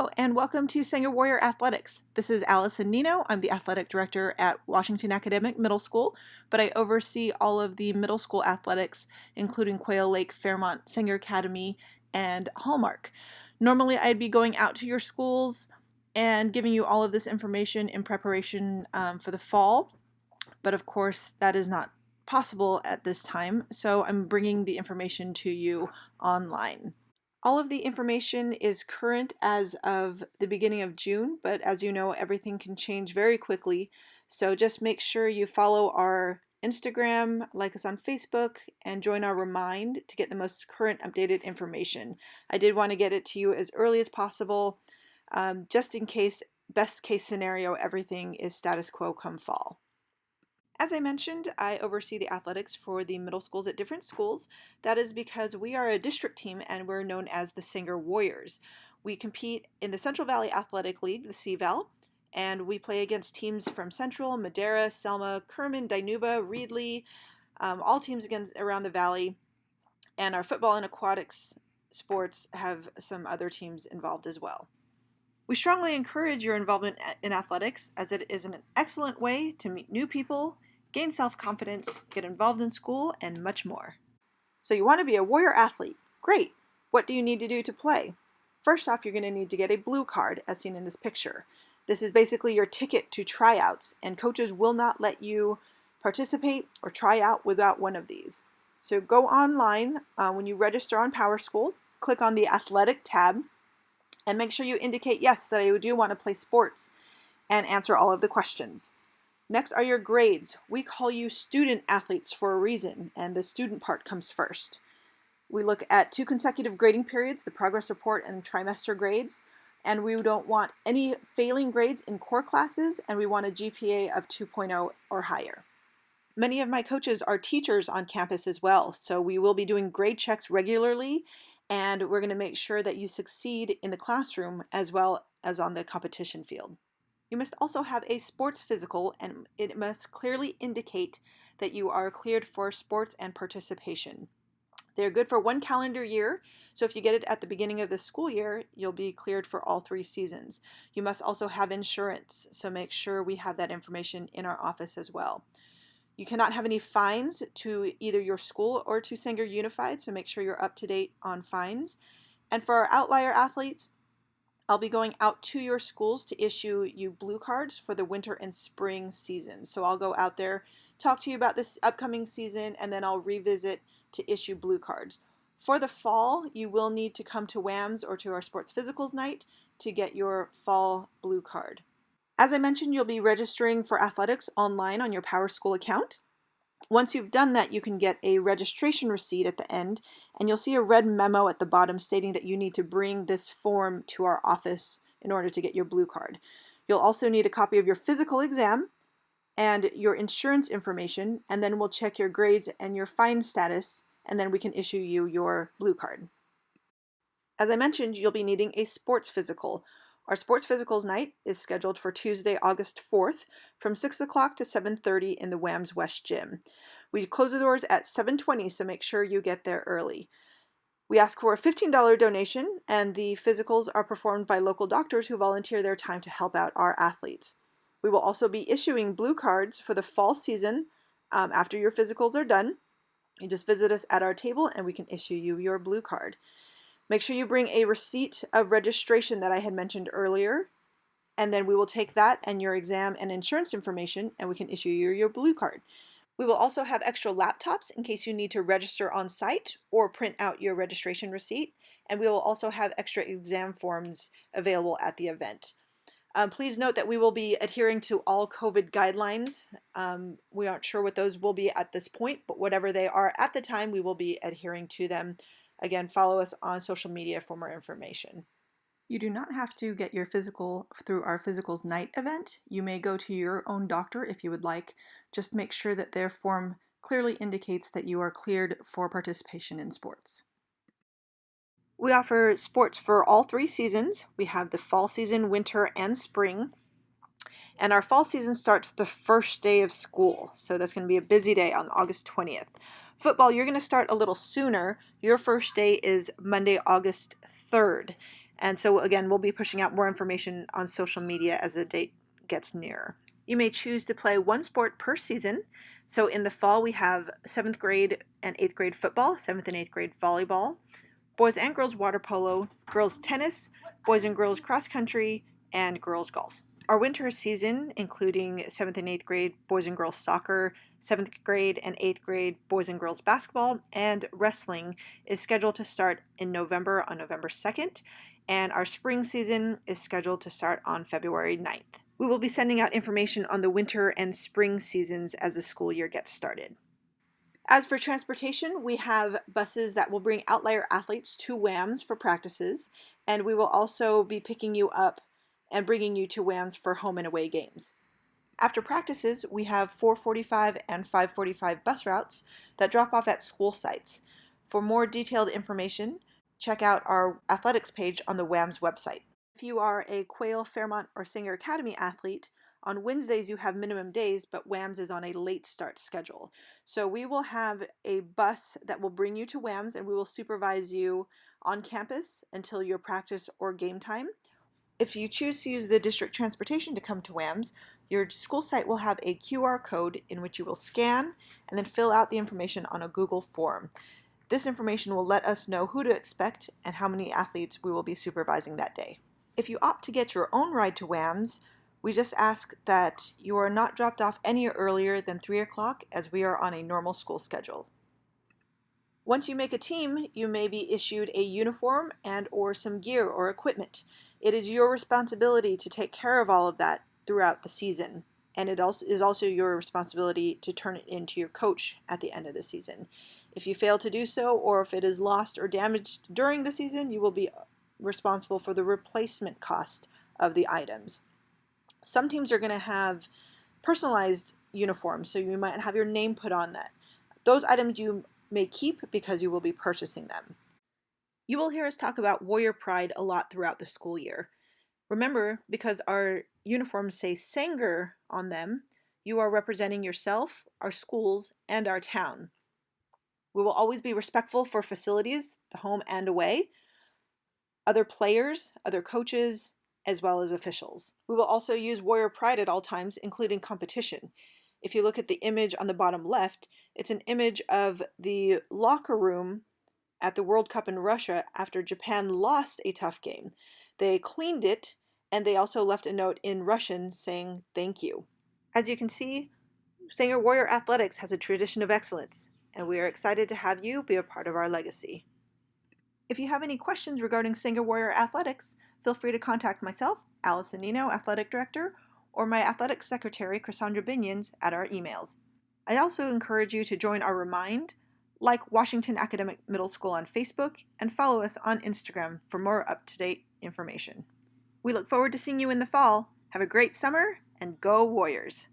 Hello, and welcome to Sanger Warrior Athletics. This is Allison Nino. I'm the athletic director at Washington Academic Middle School, but I oversee all of the middle school athletics, including Quail Lake, Fairmont, Sanger Academy, and Hallmark. Normally, I'd be going out to your schools and giving you all of this information in preparation for the fall, but of course, that is not possible at this time, so I'm bringing the information to you online. All of the information is current as of the beginning of June, but as you know, everything can change very quickly. So just make sure you follow our Instagram, like us on Facebook, and join our Remind to get the most current updated information. I did want to get it to you as early as possible, just in case, best case scenario, everything is status quo come fall. As I mentioned, I oversee the athletics for the middle schools at different schools. That is because we are a district team and we're known as the Sanger Warriors. We compete in the Central Valley Athletic League, the CVAL, and we play against teams from Central, Madera, Selma, Kerman, Dinuba, Reedley, all teams around the valley. And our football and aquatics sports have some other teams involved as well. We strongly encourage your involvement in athletics as it is an excellent way to meet new people, gain self-confidence, get involved in school, and much more. So you want to be a warrior athlete. Great! What do you need to do to play? First off, you're going to need to get a blue card, as seen in this picture. This is basically your ticket to tryouts, and coaches will not let you participate or try out without one of these. So go online when you register on PowerSchool, click on the Athletic tab, and make sure you indicate yes that I do want to play sports and answer all of the questions. Next are your grades. We call you student athletes for a reason, and the student part comes first. We look at 2 consecutive grading periods, the progress report and trimester grades, and we don't want any failing grades in core classes, and we want a GPA of 2.0 or higher. Many of my coaches are teachers on campus as well, so we will be doing grade checks regularly, and we're going to make sure that you succeed in the classroom as well as on the competition field. You must also have a sports physical, and it must clearly indicate that you are cleared for sports and participation. They're good for 1 calendar year, so if you get it at the beginning of the school year, you'll be cleared for all 3 seasons. You must also have insurance, so make sure we have that information in our office as well. You cannot have any fines to either your school or to Sanger Unified, so make sure you're up to date on fines. And for our outlier athletes, I'll be going out to your schools to issue you blue cards for the winter and spring seasons. So I'll go out there, talk to you about this upcoming season, and then I'll revisit to issue blue cards. For the fall, you will need to come to WAMS or to our sports physicals night to get your fall blue card. As I mentioned, you'll be registering for athletics online on your PowerSchool account. Once you've done that, you can get a registration receipt at the end, and you'll see a red memo at the bottom stating that you need to bring this form to our office in order to get your blue card. You'll also need a copy of your physical exam and your insurance information, and then we'll check your grades and your fine status, and then we can issue you your blue card. As I mentioned, you'll be needing a sports physical. Our sports physicals night is scheduled for Tuesday, August 4th from 6 o'clock to 7:30 in the WAMS West Gym. We close the doors at 7:20, so make sure you get there early. We ask for a $15 donation, and the physicals are performed by local doctors who volunteer their time to help out our athletes. We will also be issuing blue cards for the fall season after your physicals are done. You just visit us at our table and we can issue you your blue card. Make sure you bring a receipt of registration that I had mentioned earlier, and then we will take that and your exam and insurance information and we can issue you your blue card. We will also have extra laptops in case you need to register on site or print out your registration receipt, and we will also have extra exam forms available at the event. Please note that we will be adhering to all COVID guidelines. We aren't sure what those will be at this point, but whatever they are at the time, we will be adhering to them. Again, follow us on social media for more information. You do not have to get your physical through our Physicals Night event. You may go to your own doctor if you would like. Just make sure that their form clearly indicates that you are cleared for participation in sports. We offer sports for all 3 seasons. We have the fall season, winter, and spring. And our fall season starts the first day of school. So that's going to be a busy day on August 20th. Football, you're going to start a little sooner. Your first day is Monday, August 3rd. And so again, we'll be pushing out more information on social media as the date gets nearer. You may choose to play one sport per season. So in the fall, we have 7th grade and 8th grade football, 7th and 8th grade volleyball, boys and girls water polo, girls tennis, boys and girls cross country, and girls golf. Our winter season, including 7th and 8th grade boys and girls soccer, 7th grade and 8th grade boys and girls basketball, and wrestling, is scheduled to start in November on November 2nd, and our spring season is scheduled to start on February 9th. We will be sending out information on the winter and spring seasons as the school year gets started. As for transportation, we have buses that will bring outlier athletes to WAMS for practices, and we will also be picking you up and bringing you to WAMS for home and away games. After practices, we have 4:45 and 5:45 bus routes that drop off at school sites. For more detailed information, check out our athletics page on the WAMS website. If you are a Quail, Fairmont, or Sanger Academy athlete, on Wednesdays you have minimum days, but WAMS is on a late start schedule. So we will have a bus that will bring you to WAMS, and we will supervise you on campus until your practice or game time. If you choose to use the district transportation to come to WAMS, your school site will have a QR code in which you will scan and then fill out the information on a Google form. This information will let us know who to expect and how many athletes we will be supervising that day. If you opt to get your own ride to WAMS, we just ask that you are not dropped off any earlier than 3 o'clock, as we are on a normal school schedule. Once you make a team, you may be issued a uniform and or some gear or equipment. It is your responsibility to take care of all of that throughout the season, and it is also your responsibility to turn it in to your coach at the end of the season. If you fail to do so, or if it is lost or damaged during the season, you will be responsible for the replacement cost of the items. Some teams are going to have personalized uniforms, so you might have your name put on that. Those items you may keep because you will be purchasing them. You will hear us talk about Warrior Pride a lot throughout the school year. Remember, because our uniforms say Sanger on them, you are representing yourself, our schools, and our town. We will always be respectful for facilities, the home and away, other players, other coaches, as well as officials. We will also use Warrior Pride at all times, including competition. If you look at the image on the bottom left, it's an image of the locker room at the World Cup in Russia after Japan lost a tough game. They cleaned it, and they also left a note in Russian saying thank you. As you can see, Sanger Warrior Athletics has a tradition of excellence, and we are excited to have you be a part of our legacy. If you have any questions regarding Sanger Warrior Athletics, feel free to contact myself, Allison Nino, Athletic Director, or my Athletics Secretary, Cassandra Binions, at our emails. I also encourage you to join our Remind, like Washington Academic Middle School on Facebook, and follow us on Instagram for more up-to-date information. We look forward to seeing you in the fall. Have a great summer, and go Warriors!